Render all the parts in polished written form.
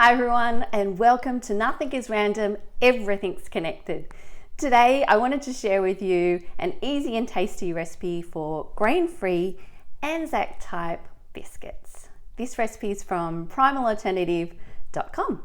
Hi everyone, and welcome to Nothing is Random, Everything's Connected. Today I wanted to share with you an easy and tasty recipe for grain-free ANZAC type biscuits. This recipe is from primalalternative.com.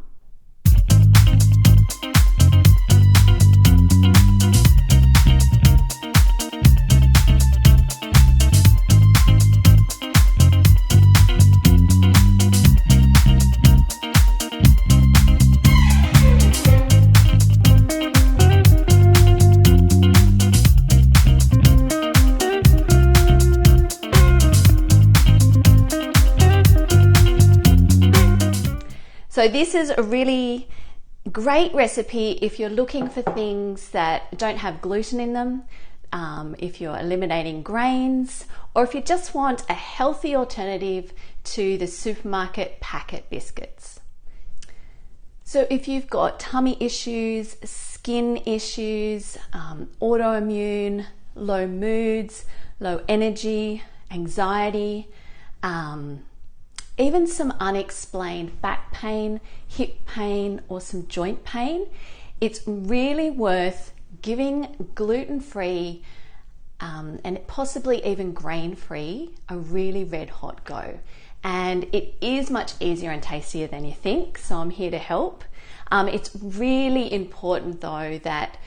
So this is a really great recipe if you're looking for things that don't have gluten in them, if you're eliminating grains, or if you just want a healthy alternative to the supermarket packet biscuits. So if you've got tummy issues, skin issues, autoimmune, low moods, low energy, anxiety, even some unexplained back pain, hip pain, or some joint pain, it's really worth giving gluten-free and possibly even grain-free a really red hot go. And it is much easier and tastier than you think, so I'm here to help. It's really important though that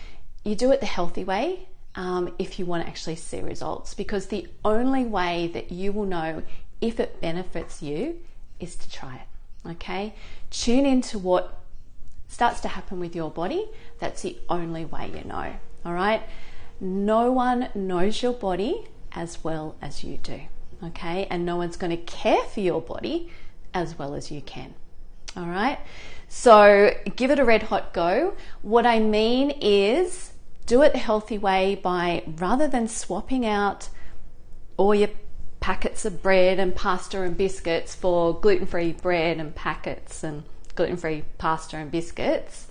you do it the healthy way if you want to actually see results, because the only way that you will know if it benefits you is to try it. Okay, tune into what starts to happen with your body. That's the only way you know. All right, no one knows your body as well as you do. Okay, and no one's going to care for your body as well as you can. All right, so give it a red hot go. What I mean is do it the healthy way by, rather than swapping out all your packets of bread and pasta and biscuits for gluten-free bread and packets and gluten-free pasta and biscuits,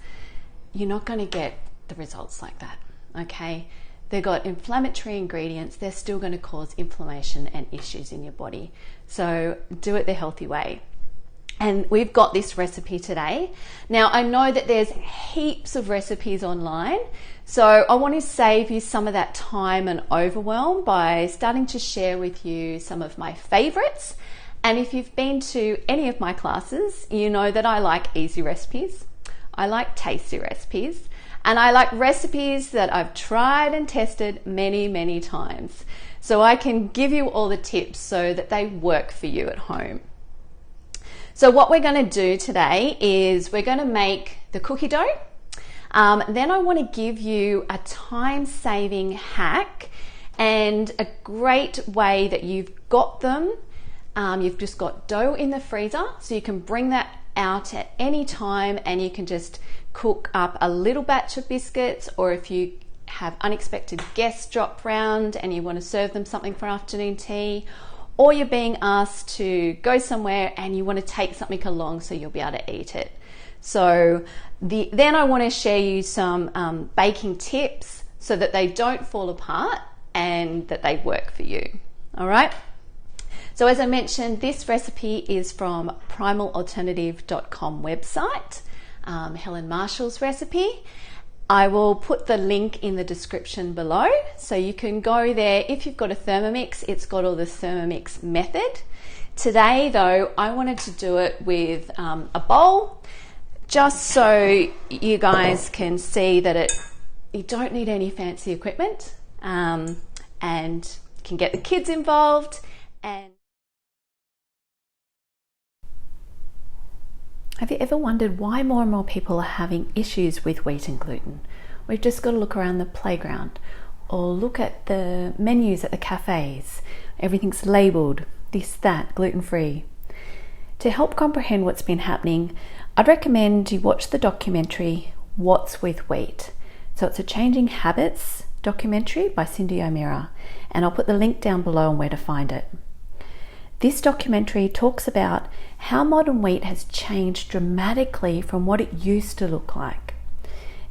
you're not going to get the results like that. Okay, they've got inflammatory ingredients. They're still going to cause inflammation and issues in your body. So do it the healthy way. And we've got this recipe today. Now I know that there's heaps of recipes online, so I want to save you some of that time and overwhelm by starting to share with you some of my favorites. And if you've been to any of my classes, you know that I like easy recipes, I like tasty recipes, and I like recipes that I've tried and tested many times, so I can give you all the tips so that they work for you at home. So what we're going to do today is we're going to make the cookie dough. Then I want to give you a time-saving hack and a great way that you've got them. You've just got dough in the freezer, so you can bring that out at any time and you can just cook up a little batch of biscuits, or if you have unexpected guests drop round and you want to serve them something for afternoon tea, or you're being asked to go somewhere and you want to take something along so you'll be able to eat it. So then I want to share you some baking tips so that they don't fall apart and that they work for you. All right. So as I mentioned, this recipe is from primalalternative.com website, Helen Marshall's recipe. I will put the link in the description below, so you can go there. If you've got a Thermomix, it's got all the Thermomix method. Today though, I wanted to do it with a bowl, just so you guys can see that you don't need any fancy equipment, and can get the kids involved. And have you ever wondered why more and more people are having issues with wheat and gluten? We've just got to look around the playground or look at the menus at the cafes. Everything's labelled this, that, gluten-free. To help comprehend what's been happening, I'd recommend you watch the documentary What's with Wheat. So it's a Changing Habits documentary by Cindy O'Meara, and I'll put the link down below on where to find it. This documentary talks about how modern wheat has changed dramatically from what it used to look like.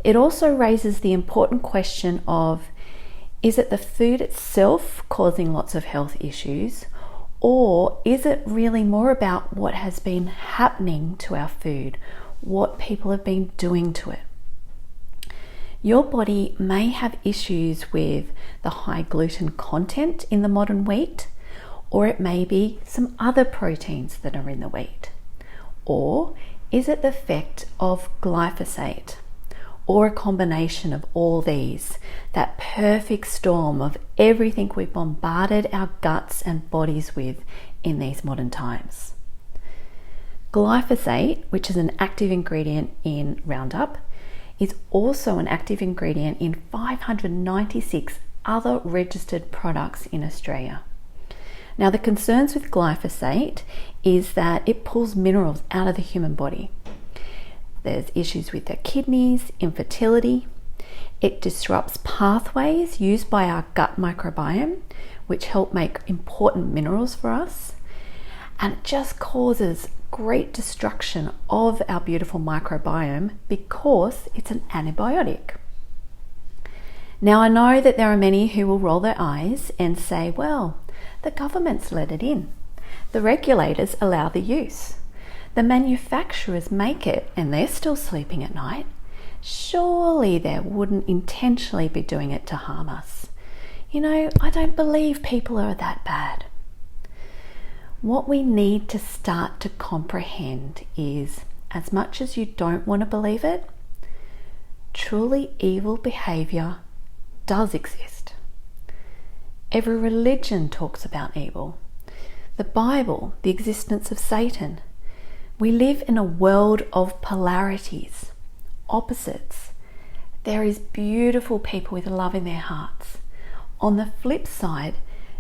It also raises the important question of, is it the food itself causing lots of health issues, Or is it really more about what has been happening to our food, what people have been doing to it? Your body may have issues with the high gluten content in the modern wheat, or it may be some other proteins that are in the wheat. Or is it the effect of glyphosate, or a combination of all these, that perfect storm of everything we've bombarded our guts and bodies with in these modern times? Glyphosate, which is an active ingredient in Roundup, is also an active ingredient in 596 other registered products in Australia. Now, the concerns with glyphosate is that it pulls minerals out of the human body. There's issues with the kidneys, infertility. It disrupts pathways used by our gut microbiome, which help make important minerals for us. And it just causes great destruction of our beautiful microbiome because it's an antibiotic. Now, I know that there are many who will roll their eyes and say, well, the government's let it in. The regulators allow the use. The manufacturers make it and they're still sleeping at night. Surely they wouldn't intentionally be doing it to harm us. You know, I don't believe people are that bad. What we need to start to comprehend is, as much as you don't want to believe it, truly evil behavior does exist. Every religion talks about evil. The Bible, the existence of Satan. We live in a world of polarities, opposites. There is beautiful people with love in their hearts. On the flip side,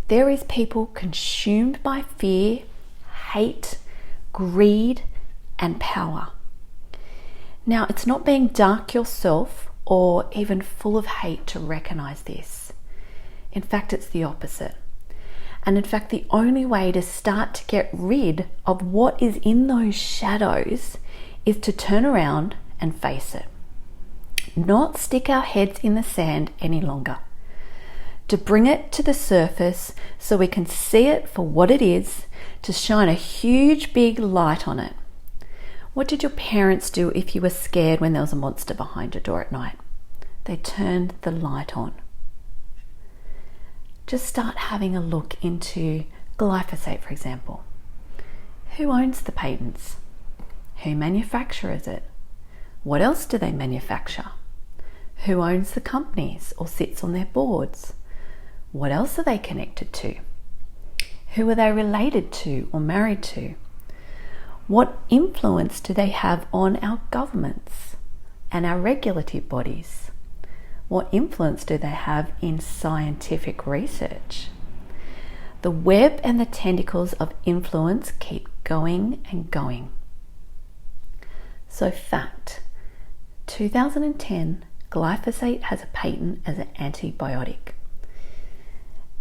there is people consumed by fear, hate, greed, and power. Now, it's not being dark yourself or even full of hate to recognize this. In fact, it's the opposite. And in fact, the only way to start to get rid of what is in those shadows is to turn around and face it. Not stick our heads in the sand any longer. To bring it to the surface so we can see it for what it is, to shine a huge big light on it. What did your parents do if you were scared when there was a monster behind your door at night? They turned the light on. Just start having a look into glyphosate, for example. Who owns the patents? Who manufactures it? What else do they manufacture? Who owns the companies or sits on their boards? What else are they connected to? Who are they related to or married to? What influence do they have on our governments and our regulative bodies? What influence do they have in scientific research? The web and the tentacles of influence keep going and going. So fact, 2010, glyphosate has a patent as an antibiotic.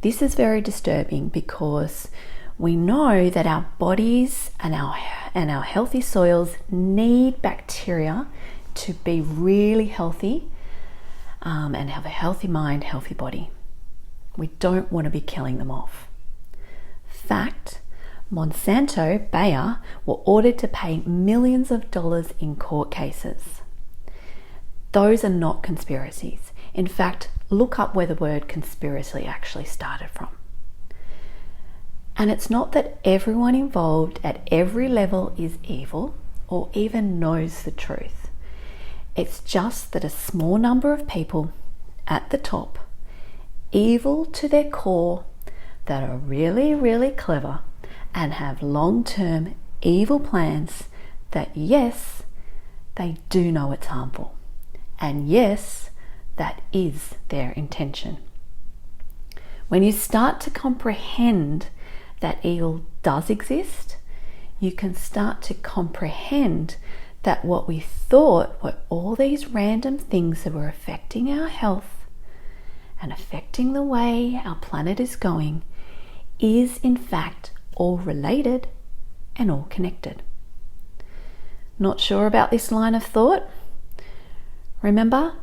This is very disturbing because we know that our bodies and our healthy soils need bacteria to be really healthy and have a healthy mind, healthy body. We don't want to be killing them off. Fact, Monsanto, Bayer were ordered to pay millions of dollars in court cases. Those are not conspiracies. In fact, look up where the word conspiracy actually started from. And it's not that everyone involved at every level is evil or even knows the truth. It's just that a small number of people at the top, evil to their core, that are really, really clever and have long-term evil plans that yes, they do know it's harmful. And yes, that is their intention. When you start to comprehend that evil does exist, you can start to comprehend that what we thought were all these random things that were affecting our health and affecting the way our planet is going is in fact all related and all connected. Not sure about this line of thought? Remember,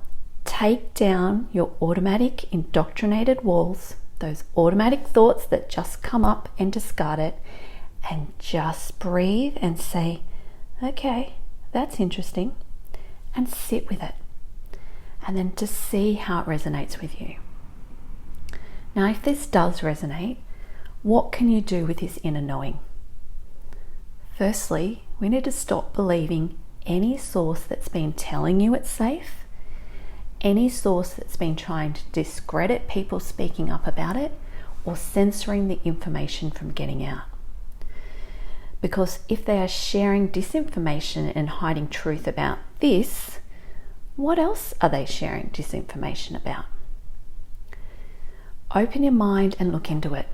take down your automatic indoctrinated walls those automatic thoughts that just come up, and discard it, and just breathe and say, okay, that's interesting, and sit with it. And then to see how it resonates with you. Now, if this does resonate, what can you do with this inner knowing? Firstly, we need to stop believing any source that's been telling you it's safe, any source that's been trying to discredit people speaking up about it, or censoring the information from getting out. Because if they are sharing disinformation and hiding truth about this, what else are they sharing disinformation about? Open your mind and look into it.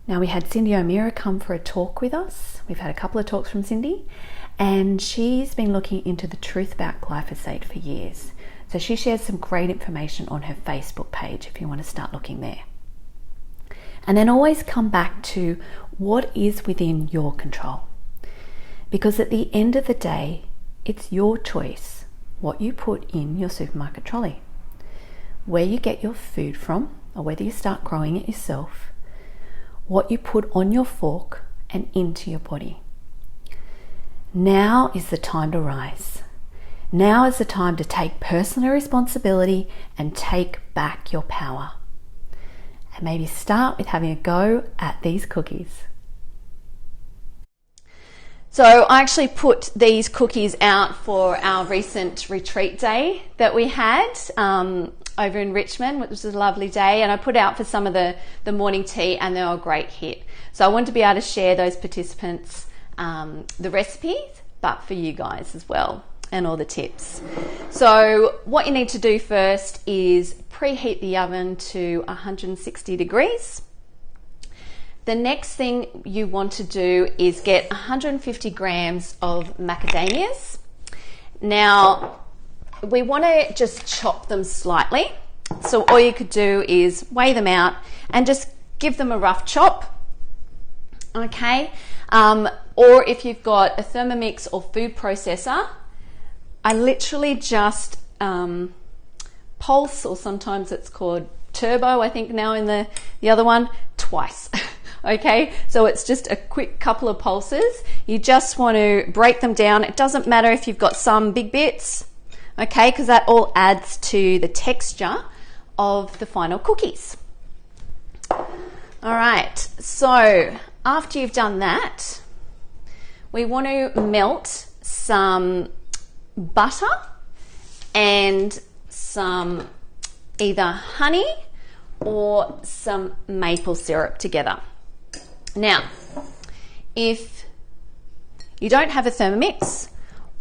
Now, we had Cindy O'Meara come for a talk with us. We've had a couple of talks from Cindy, and she's been looking into the truth about glyphosate for years. So she shares some great information on her Facebook page if you want to start looking there. And then always come back to what is within your control. Because at the end of the day, it's your choice what you put in your supermarket trolley. Where you get your food from, or whether you start growing it yourself, what you put on your fork and into your body. Now is the time to rise. Now is the time to take personal responsibility and take back your power. And maybe start with having a go at these cookies. So I actually put these cookies out for our recent retreat day that we had over in Richmond, which was a lovely day, and I put out for some of the morning tea, and they were a great hit. So I wanted to be able to share those participants the recipes, but for you guys as well, and all the tips. So what you need to do first is preheat the oven to 160 degrees. The next thing you want to do is get 150 grams of macadamias. Now, we want to just chop them slightly. So all you could do is weigh them out and just give them a rough chop. Okay. Or if you've got a Thermomix or food processor, I literally just pulse, or sometimes it's called turbo, I think now in the other one, twice. Okay, so it's just a quick couple of pulses. You just want to break them down. It doesn't matter if you've got some big bits, okay, because that all adds to the texture of the final cookies. All right, so after you've done that, we want to melt some butter and some either honey or some maple syrup together. Now, if you don't have a Thermomix,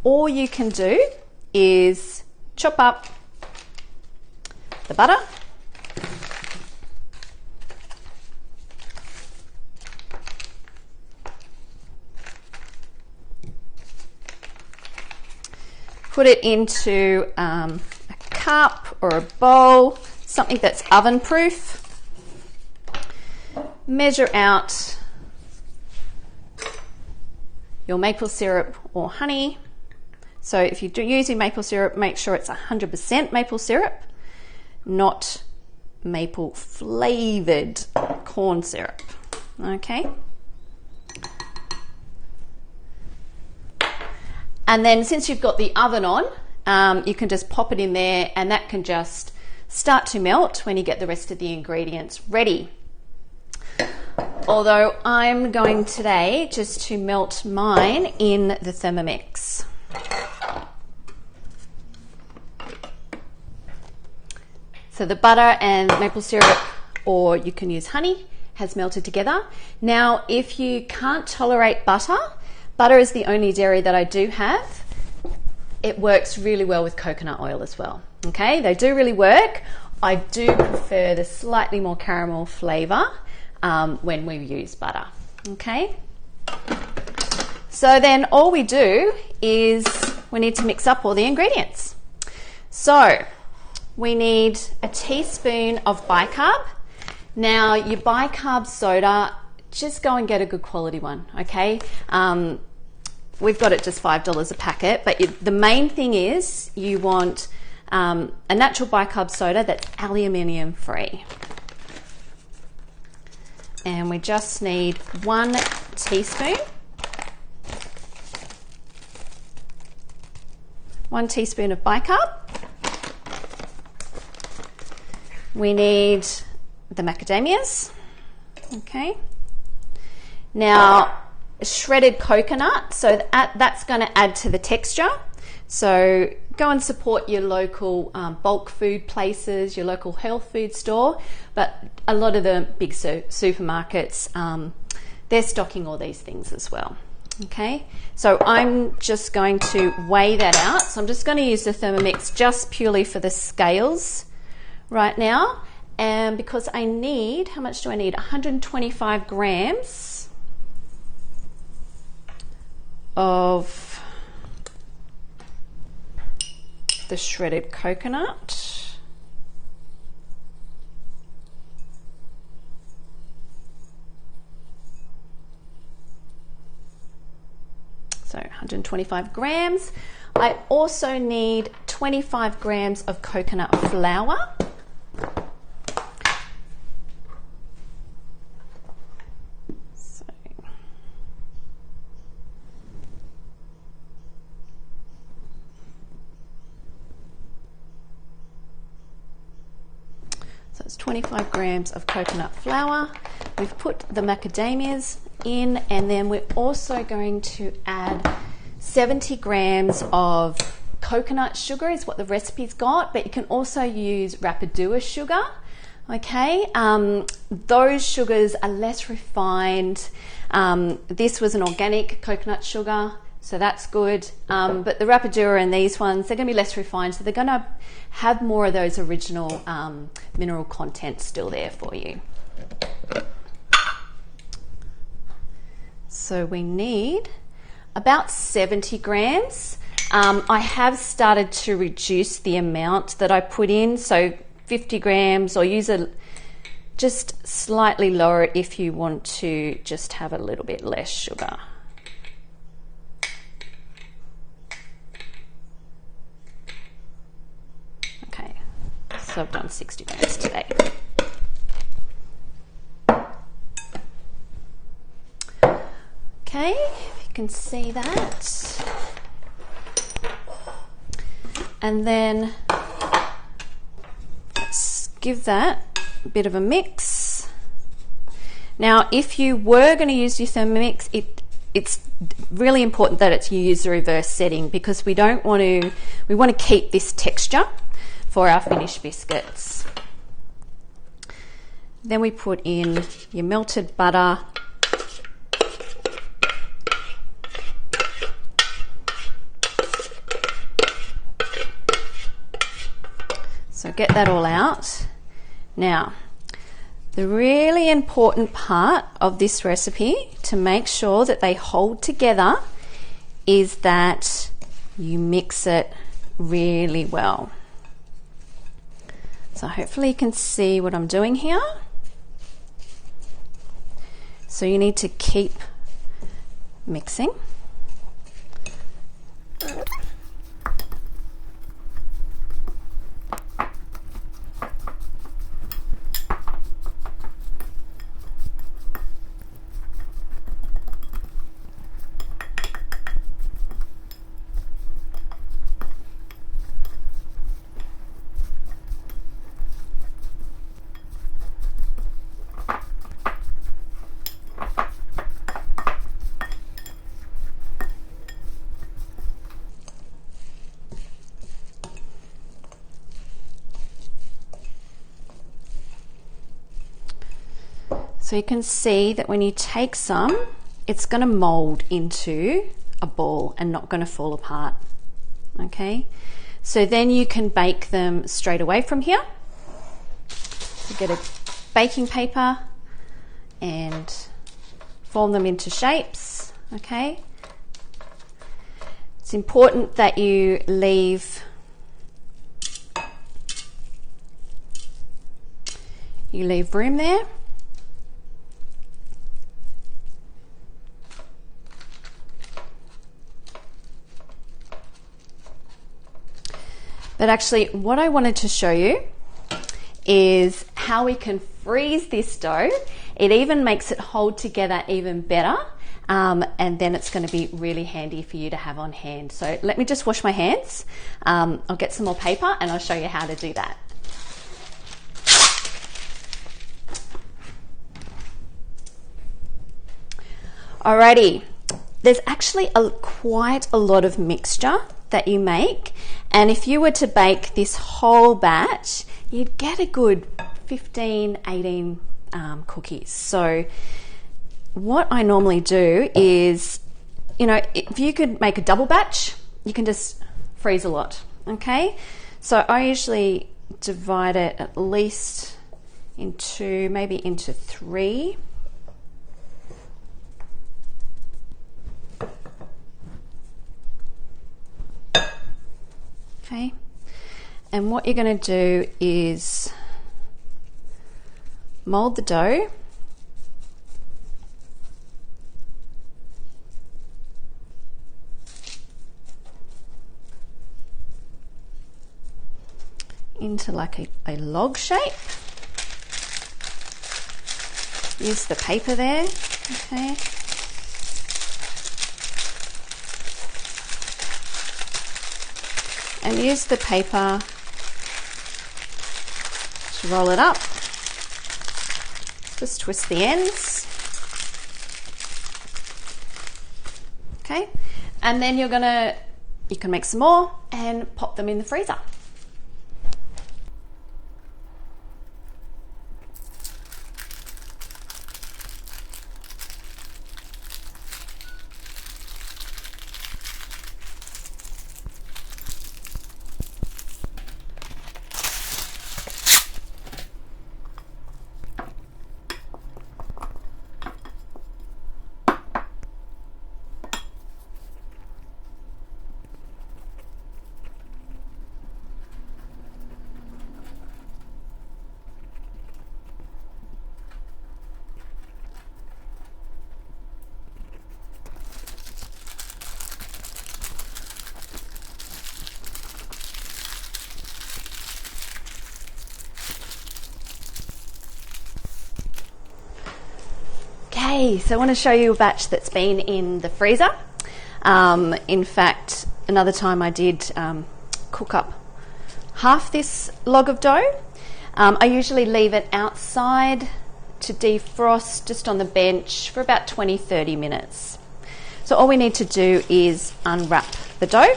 all you can do is chop up the butter, put it into a cup or a bowl, something that's oven proof. Measure out your maple syrup or honey. So if you're using maple syrup, make sure it's 100% maple syrup, not maple flavored corn syrup. Okay. And then since you've got the oven on, you can just pop it in there, and that can just start to melt when you get the rest of the ingredients ready. Although I'm going today just to melt mine in the Thermomix. So the butter and maple syrup, or you can use honey, has melted together. Now, if you can't tolerate butter, butter is the only dairy that I do have. It works really well with coconut oil as well. Okay, they do really work. I do prefer the slightly more caramel flavor when we use butter. Okay, so then all we do is we need to mix up all the ingredients. So we need a teaspoon of bicarb. Now, your bicarb soda, just go and get a good quality one, okay? We've got it just $5 a packet, but the main thing is you want a natural bicarb soda that's aluminium free. and we just need 1 teaspoon. 1 teaspoon of bicarb. We need the macadamias. Okay. Now, shredded coconut, so that's going to add to the texture. So go and support your local bulk food places, your local health food store, but a lot of the big supermarkets, they're stocking all these things as well. Okay, so I'm just going to weigh that out. So I'm just going to use the Thermomix just purely for the scales right now. And because I need, how much do I need? 125 grams of the shredded coconut. So 125 grams. I also need 25 grams of coconut flour. So it's 25 grams of coconut flour. We've put the macadamias in, and then we're also going to add 70 grams of coconut sugar is what the recipe's got, but you can also use Rapadura sugar. Okay, those sugars are less refined. This was an organic coconut sugar, so that's good. But the Rapadura and these ones, they're going to be less refined, so they're going to have more of those original mineral content still there for you. So we need about 70 grams. I have started to reduce the amount that I put in, so 50 grams, or use just slightly lower it if you want to just have a little bit less sugar. Okay, so I've done 60 grams today. Okay, if you can see that. And then let's give that a bit of a mix. Now, if you were going to use your Thermomix, it's really important that you use the reverse setting, because we want to keep this texture for our finished biscuits. Then we put in your melted butter. So get that all out. Now, the really important part of this recipe to make sure that they hold together is that you mix it really well. So hopefully you can see what I'm doing here. So you need to keep mixing. So you can see that when you take some, it's going to mold into a ball and not going to fall apart. Okay, so then you can bake them straight away from here. So get a baking paper and form them into shapes. Okay, it's important that you leave room there. But actually, what I wanted to show you is how we can freeze this dough. It even makes it hold together even better. And then it's going to be really handy for you to have on hand. So let me just wash my hands. I'll get some more paper and I'll show you how to do that. Alrighty, there's actually quite a lot of mixture that you make, and if you were to bake this whole batch, you'd get a good 15, 18 cookies. So what I normally do is, if you could make a double batch, you can just freeze a lot, okay? So I usually divide it at least into 3. Okay, and what you're going to do is mold the dough. Into like a log shape. Use the paper there, okay. And use the paper to roll it up. Just twist the ends. Okay, and then you can make some more and pop them in the freezer. Okay, so I want to show you a batch that's been in the freezer. In fact, another time I did cook up half this log of dough. I usually leave it outside to defrost just on the bench for about 20-30 minutes. So all we need to do is unwrap the dough.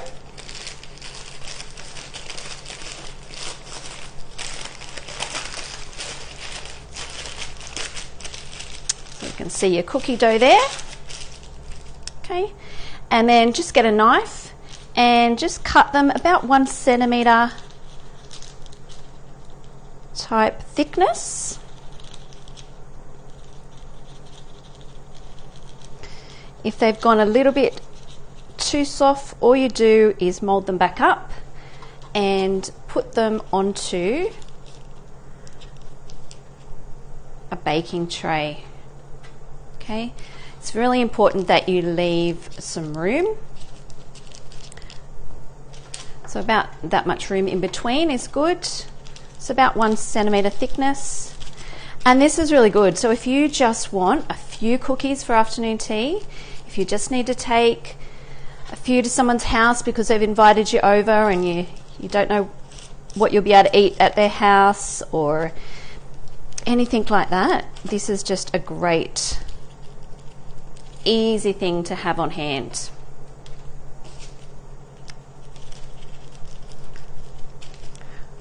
So you can see your cookie dough there. Okay, and then just get a knife and just cut them about 1 centimetre type thickness. If they've gone a little bit too soft, all you do is mould them back up and put them onto a baking tray. Okay, it's really important that you leave some room. So about that much room in between is good. It's about 1 centimetre thickness. And this is really good. So if you just want a few cookies for afternoon tea, if you just need to take a few to someone's house because they've invited you over and you don't know what you'll be able to eat at their house or anything like that, this is just a great, easy thing to have on hand.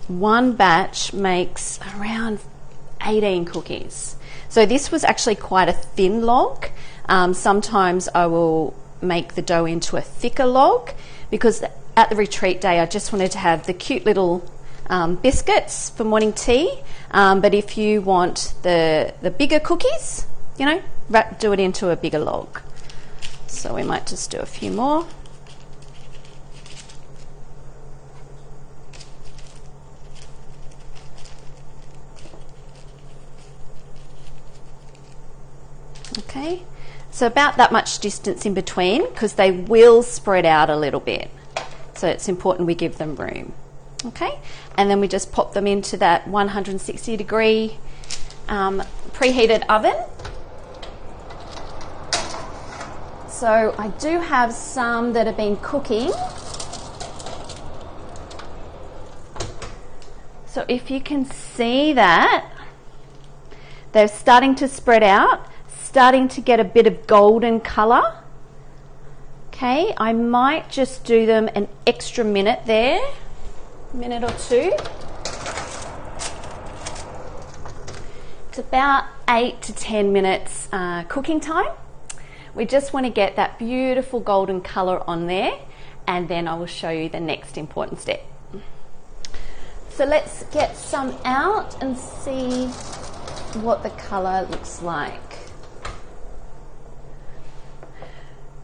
One batch makes around 18 cookies. So this was actually quite a thin log. Sometimes I will make the dough into a thicker log because at the retreat day I just wanted to have the cute little biscuits for morning tea. But if you want the bigger cookies, do it into a bigger log. So we might just do a few more. Okay, so about that much distance in between because they will spread out a little bit. So it's important we give them room. Okay, and then we just pop them into that 160 degree preheated oven. So I do have some that have been cooking. So if you can see that, they're starting to spread out, starting to get a bit of golden colour. Okay, I might just do them an extra minute there, minute or two. It's about 8 to 10 minutes cooking time. We just want to get that beautiful golden colour on there, and then I will show you the next important step. So let's get some out and see what the colour looks like.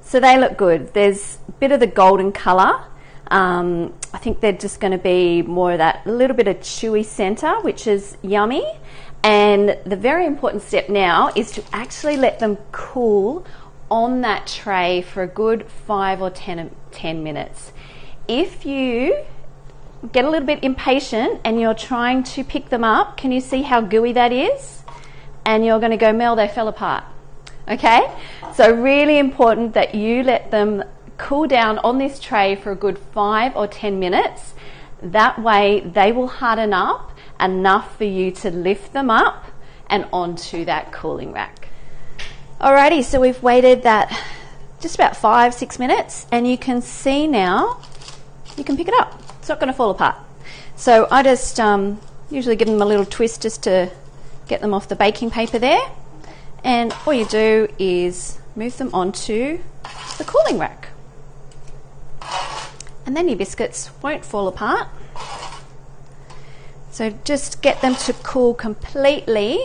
So they look good. There's a bit of the golden colour. I think they're just going to be more of that little bit of chewy centre, which is yummy. And the very important step now is to actually let them cool on that tray for a good 5 or 10 minutes. If you get a little bit impatient and you're trying to pick them up, can you see how gooey that is? And you're going to go, Mel, they fell apart. Okay? So really important that you let them cool down on this tray for a good 5 or 10 minutes. That way they will harden up enough for you to lift them up and onto that cooling rack. Alrighty, so we've waited that just about 5-6 minutes, and you can see now you can pick it up. It's not going to fall apart. So I just usually give them a little twist just to get them off the baking paper there, and all you do is move them onto the cooling rack, and then your biscuits won't fall apart. So just get them to cool completely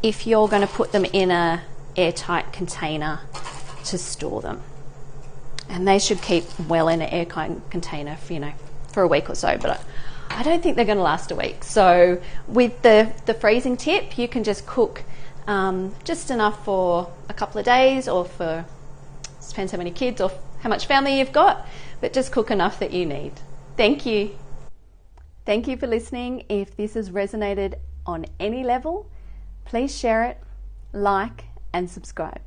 if you're going to put them in a airtight container to store them, and they should keep well in an airtight container for a week or so, but I don't think they're going to last a week. So with the freezing tip, you can just cook just enough for a couple of days, or for, depends how many kids or how much family you've got, but just cook enough that you need. Thank you. Thank you for listening. If this has resonated on any level, please share it, like and subscribe.